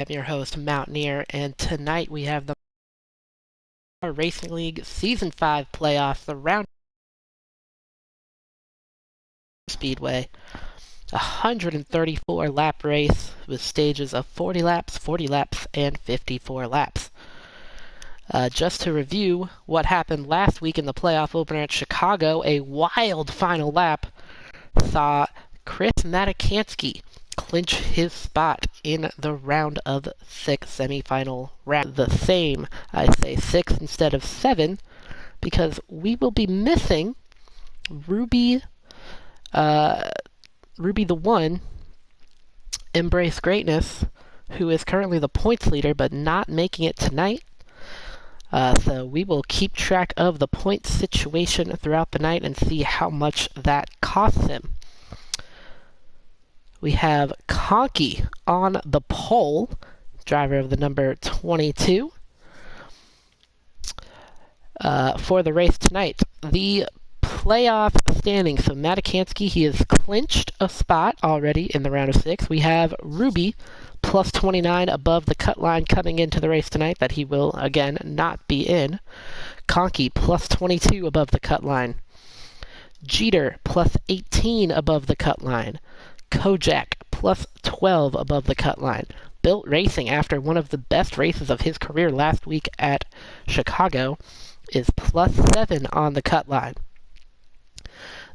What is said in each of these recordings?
I'm your host, Mountaineer, and tonight we have the Racing League Season 5 playoffs, the round Speedway. 134 lap race with stages of 40 laps, 40 laps, and 54 laps. Just to review what happened last week in the playoff opener at Chicago, a wild final lap saw Chris Matikansky clinch his spot in the round of 6 semifinal round. The same, I say 6 instead of 7, because we will be missing Ruby the One, Embrace Greatness, who is currently the points leader but not making it tonight. So we will keep track of the point situation throughout the night and see how much that costs him. We have Conky on the pole, driver of the number 22, for the race tonight. The playoff standings. So Matikansky, he has clinched a spot already in the round of 6. We have Ruby, plus 29 above the cut line coming into the race tonight, that he will, again, not be in. Conky, plus 22 above the cut line. Jeter, plus 18 above the cut line. Kojak, plus 12 above the cut line. Built Racing, after one of the best races of his career last week at Chicago, is plus 7 on the cut line.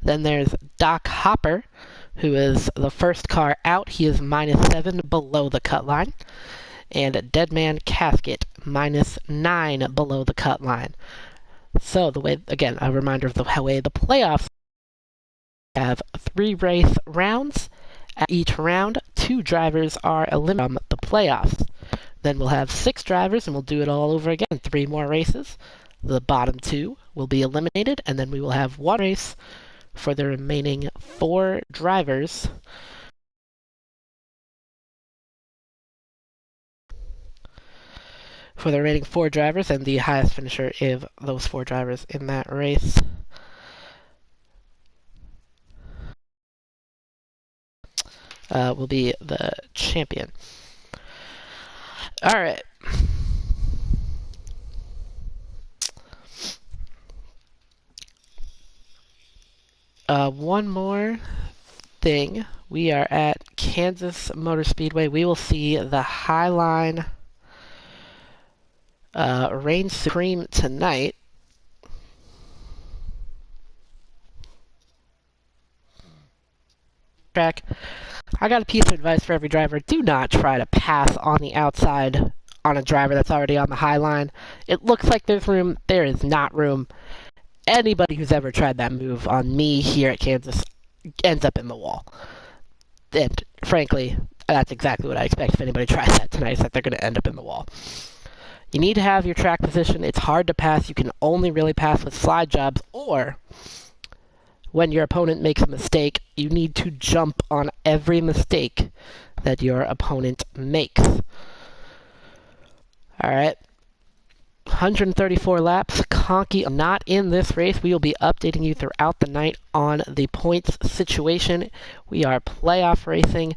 Then there's Doc Hopper, who is the first car out. He is minus 7 below the cut line. And Deadman Casket, minus 9 below the cut line. So, the way, again, a reminder of the way the playoffs have 3 race rounds. At each round, 2 drivers are eliminated from the playoffs. Then we'll have 6 drivers, and we'll do it all over again. 3 more races. The bottom 2 will be eliminated, and then we will have 1 race for the remaining 4 drivers. For the remaining 4 drivers, and the highest finisher of those 4 drivers in that race. Will be the champion. Alright. One more thing. We are at Kansas Motor Speedway. We will see the Highline reign supreme tonight. Track. I got a piece of advice for every driver. Do not try to pass on the outside on a driver that's already on the high line. It looks like there's room. There is not room. Anybody who's ever tried that move on me here at Kansas ends up in the wall. And frankly, that's exactly what I expect if anybody tries that tonight, is that they're going to end up in the wall. You need to have your track position. It's hard to pass. You can only really pass with slide jobs, or when your opponent makes a mistake, you need to jump on every mistake that your opponent makes. Alright. 134 laps. Conky not in this race. We will be updating you throughout the night on the points situation. We are playoff racing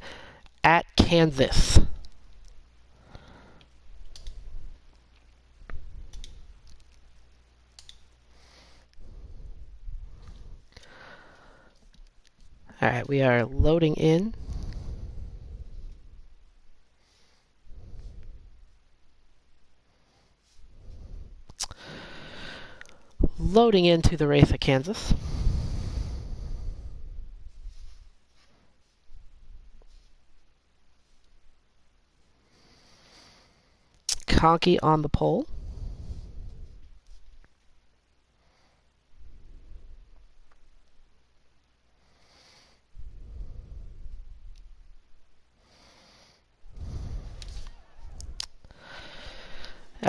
at Kansas. Alright, we are loading in. Loading into the race at Kansas. Conky on the pole.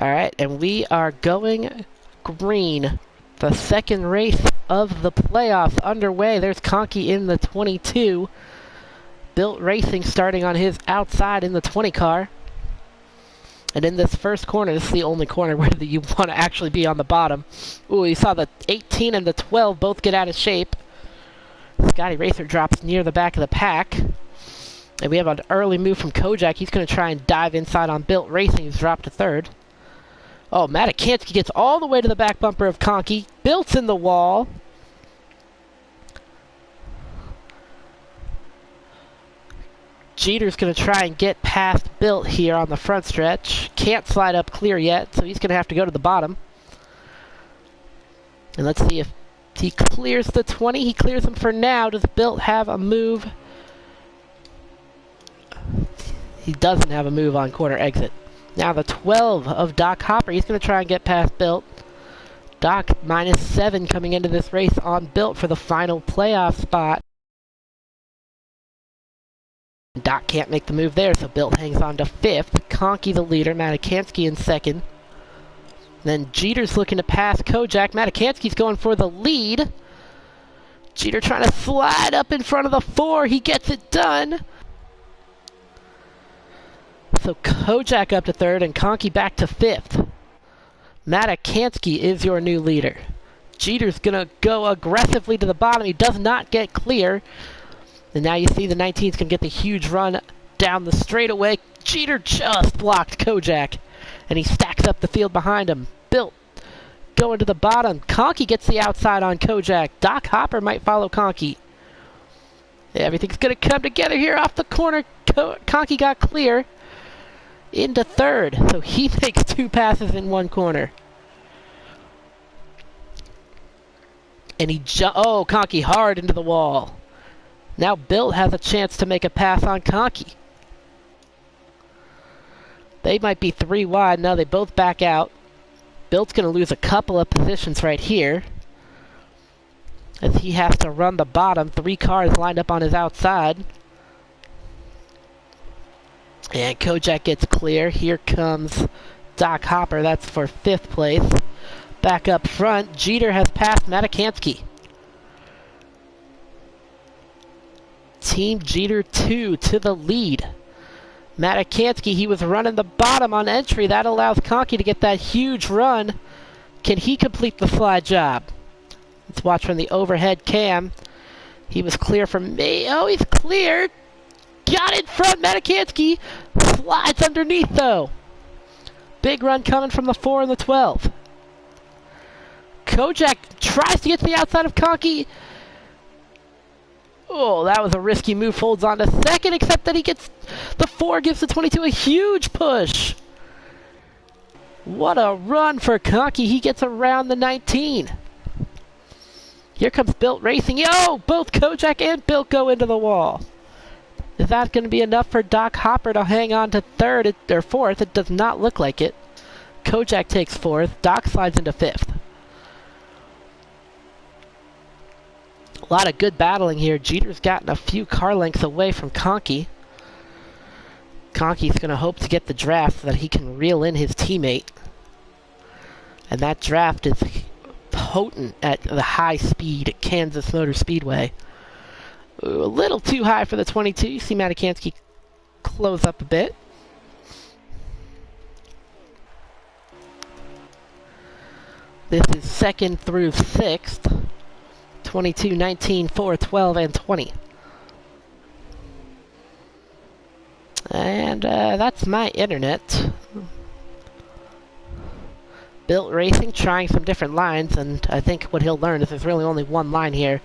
Alright, and we are going green. The second race of the playoffs underway. There's Conky in the 22. Built Racing starting on his outside in the 20 car. And in this first corner, this is the only corner where you want to actually be on the bottom. Ooh, you saw the 18 and the 12 both get out of shape. Scotty Racer drops near the back of the pack. And we have an early move from Kojak. He's going to try and dive inside on Built Racing, who's dropped to third. Oh, Matikansky gets all the way to the back bumper of Conky. Built's in the wall. Jeter's going to try and get past Built here on the front stretch. Can't slide up clear yet, so he's going to have to go to the bottom. And let's see if he clears the 20. He clears them for now. Does Built have a move? He doesn't have a move on quarter exit. Now the 12 of Doc Hopper. He's going to try and get past Built. Doc -7 coming into this race on Built for the final playoff spot. Doc can't make the move there, so Built hangs on to 5th. Conky the leader, Matikansky in 2nd. Then Jeter's looking to pass Kojak. Matikansky's going for the lead. Jeter trying to slide up in front of the 4. He gets it done. So Kojak up to 3rd and Conky back to 5th. Matikansky is your new leader. Jeter's going to go aggressively to the bottom. He does not get clear. And now you see the 19's going to get the huge run down the straightaway. Jeter just blocked Kojak. And he stacks up the field behind him. Built going to the bottom. Conky gets the outside on Kojak. Doc Hopper might follow Conky. Everything's going to come together here off the corner. Conky got clear into 3rd. So he makes 2 passes in 1 corner. And he oh, Conky hard into the wall. Now Built has a chance to make a pass on Conky. They might be 3 wide. Now they both back out. Built's going to lose a couple of positions right here, as he has to run the bottom. 3 cars lined up on his outside. And Kojak gets clear. Here comes Doc Hopper. That's for 5th place. Back up front, Jeter has passed Matikansky. Team Jeter 2 to the lead. Matikansky, he was running the bottom on entry. That allows Conky to get that huge run. Can he complete the slide job? Let's watch from the overhead cam. He was clear from me. Oh, he's cleared. Got in front. Matikansky slides underneath, though. Big run coming from the 4 and the 12. Kojak tries to get to the outside of Conky. Oh, that was a risky move. Folds on to 2nd, except that he gets the 4, gives the 22 a huge push. What a run for Conky. He gets around the 19. Here comes Built Racing. Yo, both Kojak and Built go into the wall. Is that going to be enough for Doc Hopper to hang on to 3rd or 4th? It does not look like it. Kojak takes 4th. Doc slides into 5th. A lot of good battling here. Jeter's gotten a few car lengths away from Conky. Conky's going to hope to get the draft so that he can reel in his teammate. And that draft is potent at the high speed at Kansas Motor Speedway. Ooh, a little too high for the 22. You see Matikansky close up a bit. This is 2nd through 6th. 22, 19, 4, 12, and 20. And that's my internet. Built Racing trying some different lines, and I think what he'll learn is there's really only one line here.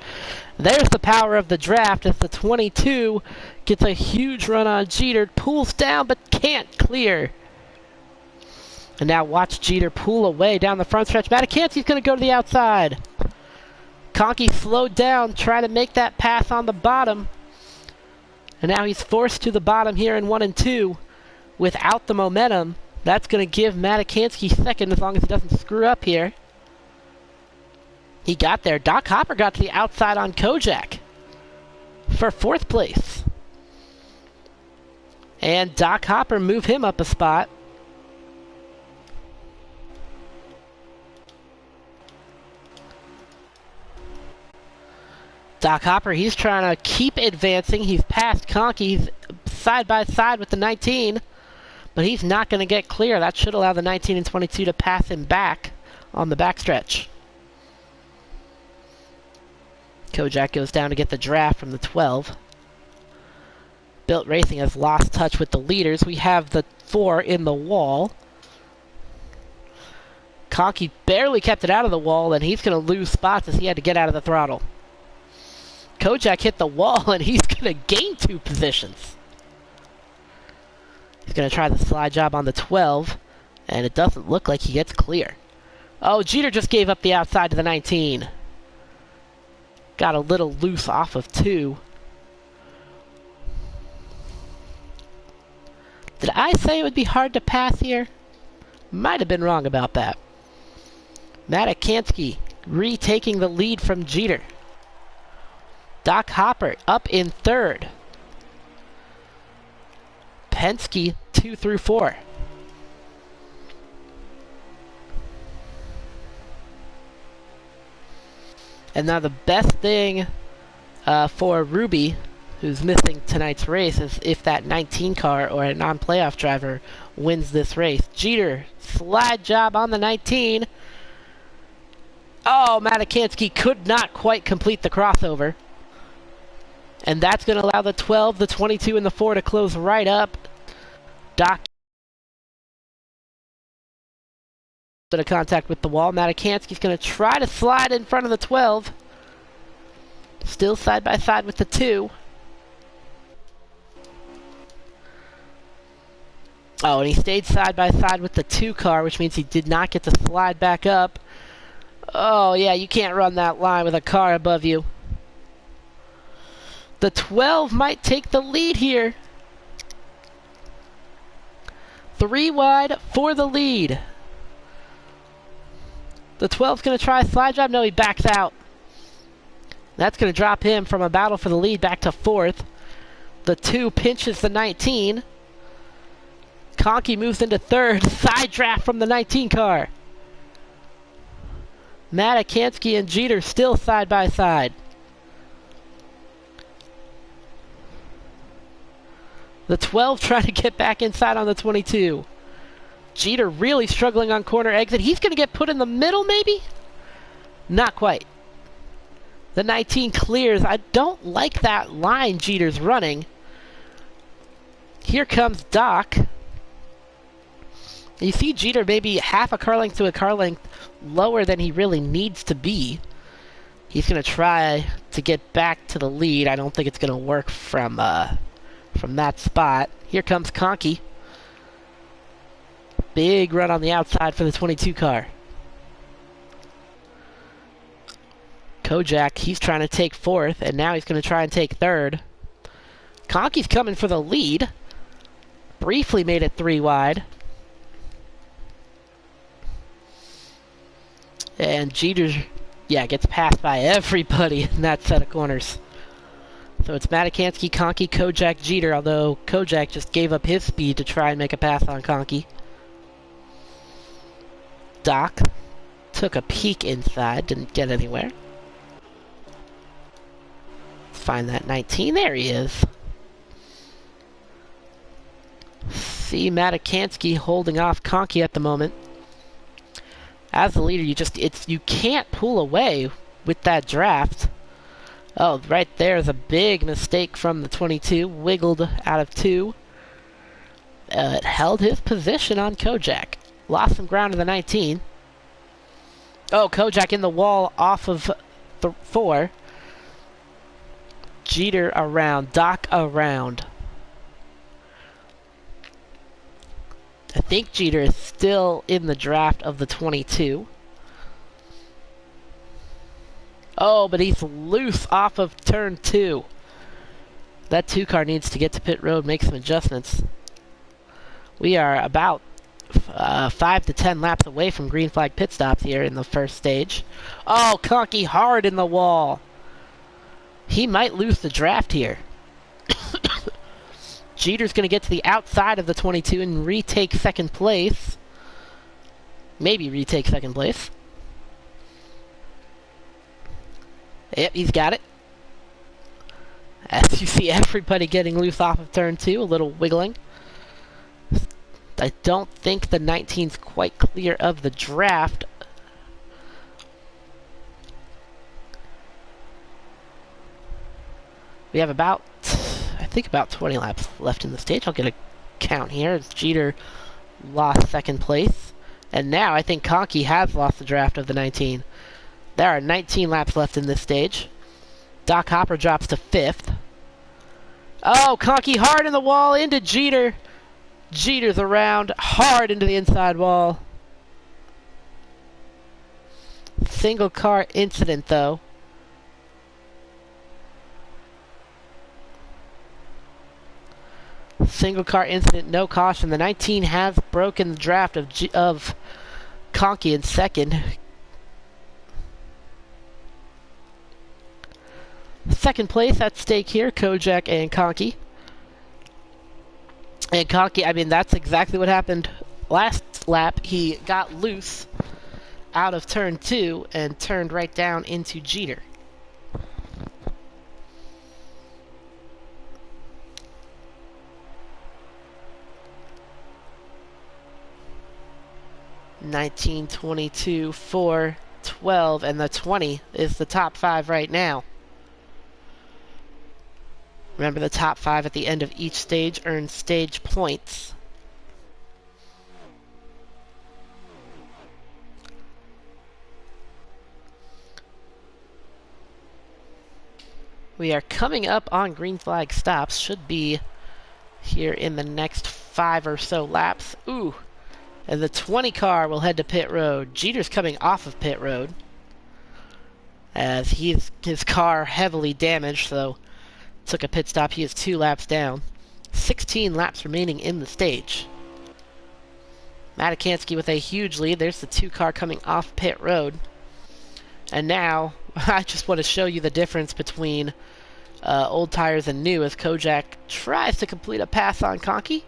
There's the power of the draft as the 22 gets a huge run on Jeter, pulls down but can't clear. And now watch Jeter pull away down the front stretch. Matikansky's going to go to the outside. Conky slowed down, trying to make that pass on the bottom. And now he's forced to the bottom here in 1 and 2 without the momentum. That's going to give Matikansky 2nd as long as he doesn't screw up here. He got there. Doc Hopper got to the outside on Kojak for 4th place. And Doc Hopper moved him up a spot. Doc Hopper, he's trying to keep advancing. He's past Conky. He's side by side with the 19. But he's not going to get clear. That should allow the 19 and 22 to pass him back on the backstretch. Kojak goes down to get the draft from the 12. Built Racing has lost touch with the leaders. We have the 4 in the wall. Conky barely kept it out of the wall, and he's going to lose spots as he had to get out of the throttle. Kojak hit the wall, and he's going to gain 2 positions. He's going to try the slide job on the 12, and it doesn't look like he gets clear. Oh, Jeter just gave up the outside to the 19. Got a little loose off of 2. Did I say it would be hard to pass here? Might have been wrong about that. Matikansky retaking the lead from Jeter. Doc Hopper up in 3rd. Penske 2 through 4. And now the best thing for Ruby, who's missing tonight's race, is if that 19 car or a non-playoff driver wins this race. Jeter, slide job on the 19. Oh, Matikansky could not quite complete the crossover. And that's going to allow the 12, the 22, and the 4 to close right up. Doc bit of contact with the wall. Matikansky's going to try to slide in front of the 12. Still side by side with the 2. Oh, and he stayed side by side with the 2 car, which means he did not get to slide back up. Oh, yeah, you can't run that line with a car above you. The 12 might take the lead here. 3 wide for the lead. The 12's going to try a slide job. No, he backs out. That's going to drop him from a battle for the lead back to 4th. The 2 pinches the 19. Conky moves into 3rd. Side draft from the 19 car. Matikansky and Jeter still side by side. The 12 trying to get back inside on the 22. Jeter really struggling on corner exit. He's going to get put in the middle, maybe? Not quite. The 19 clears. I don't like that line Jeter's running. Here comes Doc. You see Jeter maybe half a car length to a car length lower than he really needs to be. He's going to try to get back to the lead. I don't think it's going to work from that spot. Here comes Conky. Big run on the outside for the 22 car. Kojak, he's trying to take 4th, and now he's going to try and take 3rd. Conky's coming for the lead. Briefly made it 3 wide. And Jeter, gets passed by everybody in that set of corners. So it's Matikansky, Conky, Kojak, Jeter, although Kojak just gave up his speed to try and make a pass on Conky. Doc took a peek inside, didn't get anywhere. Let's find that 19. There he is. See Matikansky holding off Conky at the moment. As the leader, you can't pull away with that draft. Oh, right there is a big mistake from the 22. Wiggled out of 2. It held his position on Kojak. Lost some ground to the 19. Oh, Kojak in the wall off of the 4. Jeter around. Doc around. I think Jeter is still in the draft of the 22. Oh, but he's loose off of turn 2. That 2 car needs to get to pit road, make some adjustments. We are about 5 to 10 laps away from green flag pit stops here in the first stage. Oh, Conky hard in the wall. He might lose the draft here. Jeter's going to get to the outside of the 22 and retake 2nd place. Maybe retake 2nd place. Yep, he's got it. As you see everybody getting loose off of turn 2, a little wiggling. I don't think the 19's quite clear of the draft. We have about, I think about 20 laps left in the stage. I'll get a count here as Jeter lost second place. And now I think Conkey has lost the draft of the 19. There are 19 laps left in this stage. Doc Hopper drops to 5th. Oh, Conkey hard in the wall into Jeter. Jeter's around hard into the inside wall. Single car incident, though. Single car incident, no caution. The 19 has broken the draft of Conkey in second. Second place at stake here, Kojak and Conkey. And Conkey, I mean, that's exactly what happened last lap. He got loose out of turn 2 and turned right down into Jeter. $19, $22, $4, $12, and the 20 is the top 5 right now. Remember, the top 5 at the end of each stage earn stage points. We are coming up on green flag stops. Should be here in the next 5 or so laps. Ooh. And the 20 car will head to pit road. Jeter's coming off of pit road, as his car heavily damaged, so took a pit stop. He is 2 laps down. 16 laps remaining in the stage. Matikansky with a huge lead. There's the 2 car coming off pit road. And now, I just want to show you the difference between old tires and new as Kojak tries to complete a pass on Conkey.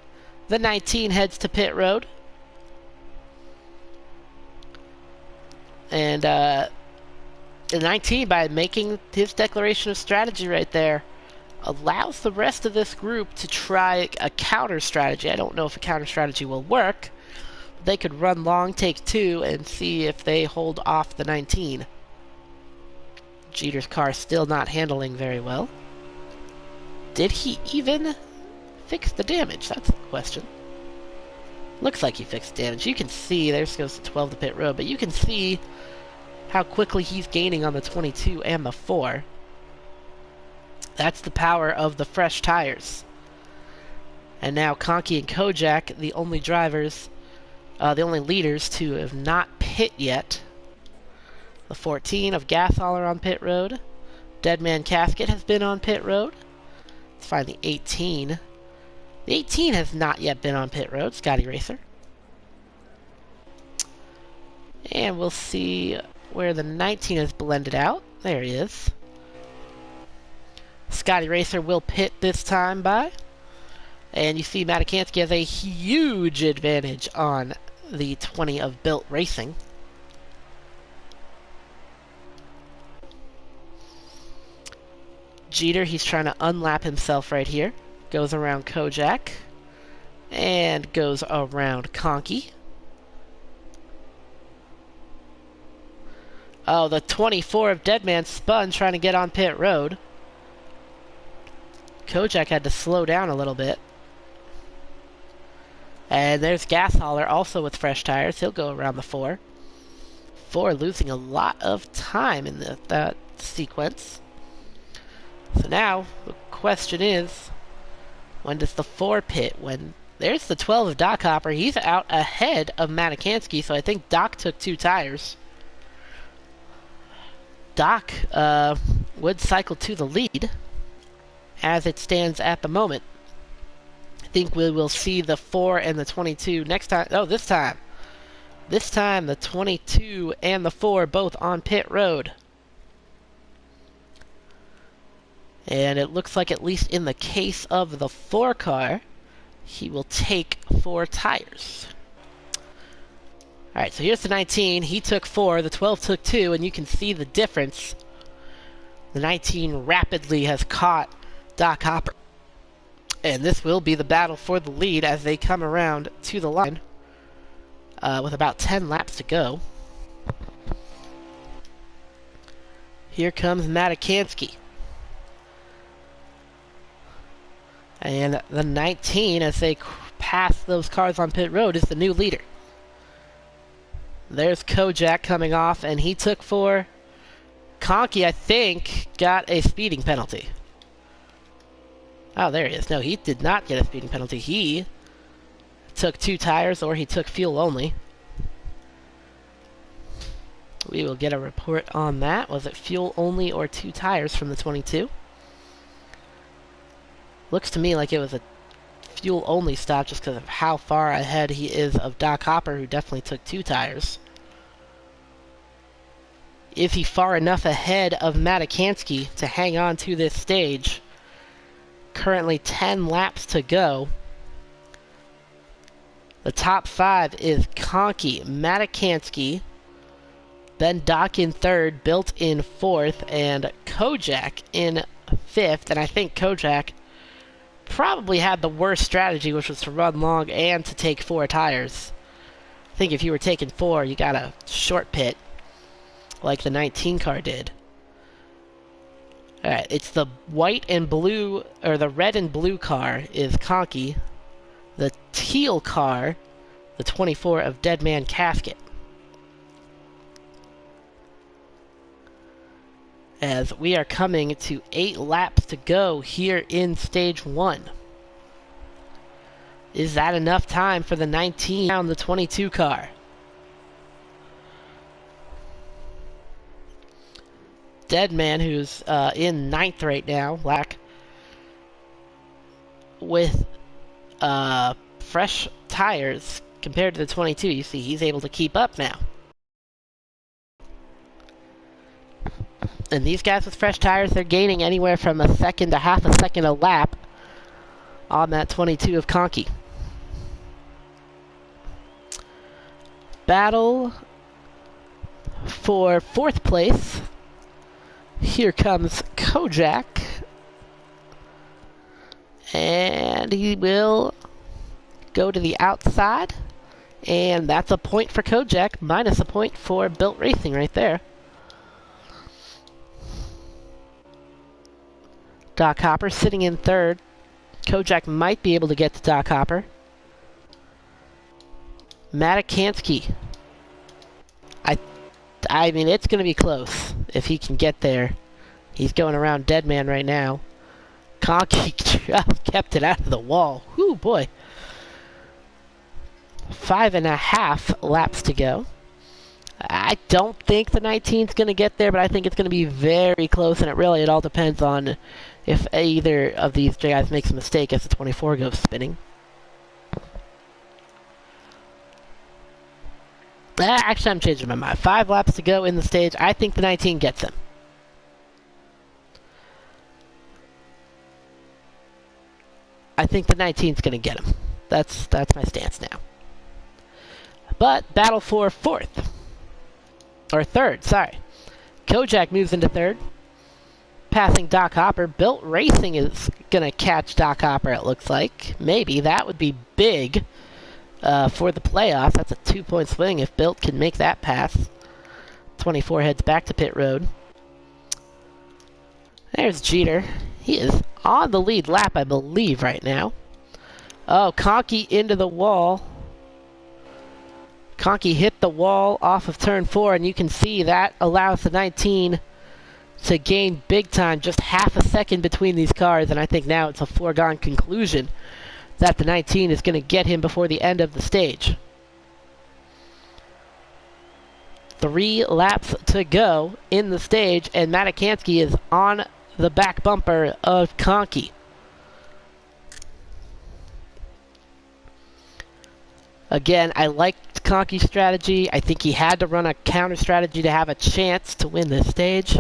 The 19 heads to pit road. And the 19, by making his declaration of strategy right there, allows the rest of this group to try a counter strategy. I don't know if a counter strategy will work. They could run long, take 2, and see if they hold off the 19. Jeter's car still not handling very well. Did he even fix the damage? That's the question. Looks like he fixed damage. You can see, there goes the 12 to pit road, but you can see how quickly he's gaining on the 22 and the 4. That's the power of the fresh tires. And now Conkey and Kojak, the only drivers, the only leaders to have not pit yet. The 14 of Gasholler on pit road. Deadman Casket has been on pit road. Let's find the 18. The 18 has not yet been on pit road, Scotty Racer. And we'll see where the 19 is blended out. There he is. Scotty Racer will pit this time by. And you see Matikansky has a huge advantage on the 20 of Built Racing. Jeter, he's trying to unlap himself right here. Goes around Kojak. And goes around Conkey. Oh, the 24 of Deadman spun trying to get on pit road. Kojak had to slow down a little bit. And there's Gasholler also with fresh tires. He'll go around the 4. 4 losing a lot of time in that sequence. So now, the question is, when does the 4 pit? When there's the 12 of Doc Hopper. He's out ahead of Matikansky, so I think Doc took 2 tires. Doc would cycle to the lead as it stands at the moment. I think we will see the 4 and the 22 next time. Oh, this time. This time, the 22 and the 4 both on pit road. And it looks like, at least in the case of the 4 car, he will take 4 tires. Alright, so here's the 19. He took 4, the 12 took 2, and you can see the difference. The 19 rapidly has caught Doc Hopper. And this will be the battle for the lead as they come around to the line with about 10 laps to go. Here comes Matikansky. And the 19, as they pass those cars on pit road, is the new leader. There's Kojak coming off, and he took for Conky, I think, got a speeding penalty. Oh, there he is. No, he did not get a speeding penalty. He took 2 tires, or he took fuel only. We will get a report on that. Was it fuel only or 2 tires from the 22? Looks to me like it was a fuel only stop just because of how far ahead he is of Doc Hopper, who definitely took 2 tires. Is he far enough ahead of Matikansky to hang on to this stage? Currently 10 laps to go. The top 5 is Conky, Matikansky, then Doc in 3rd, Built in 4th, and Kojak in 5th. And I think Kojak probably had the worst strategy, which was to run long and to take 4 tires. I think if you were taking 4, you got a short pit, like the 19 car did. Alright, it's the white and blue, or the red and blue car is Conky. The teal car, the 24 of Dead Man Casket. As we are coming to 8 laps to go here in stage 1. Is that enough time for the 19 down the 22 car? Deadman, who's in 9th right now, black, with fresh tires compared to the 22. You see, he's able to keep up now. And these guys with fresh tires, they're gaining anywhere from a second to half a second a lap on that 22 of Conky. Battle for 4th place. Here comes Kojak. And he will go to the outside. And that's a point for Kojak, minus a point for Built Racing right there. Doc Hopper sitting in 3rd. Kojak might be able to get to Doc Hopper. Matikansky. I mean, it's going to be close if he can get there. He's going around Deadman right now. Conky just kept it out of the wall. Whew, boy. 5.5 laps to go. I don't think the 19's going to get there, but I think it's going to be very close, and it all depends on if either of these guys makes a mistake as the 24 goes spinning. Actually, I'm changing my mind. 5 laps to go in the stage. I think the 19 gets him. I think the 19's going to get him. That's my stance now. But battle for 4th. Or 3rd, sorry. Kojak moves into 3rd. Passing Doc Hopper. Built Racing is going to catch Doc Hopper, it looks like. Maybe. That would be big for the playoffs. That's a 2-point swing if Built can make that pass. 24 heads back to pit road. There's Jeter. He is on the lead lap, I believe, right now. Oh, Conky into the wall. Conky hit the wall off of turn 4, and you can see that allows the 19 to gain big time, just half a second between these cars, and I think now it's a foregone conclusion that the 19 is going to get him before the end of the stage. 3 laps to go in the stage, and Matikansky is on the back bumper of Conky. Again, I liked Conky's strategy. I think he had to run a counter strategy to have a chance to win this stage.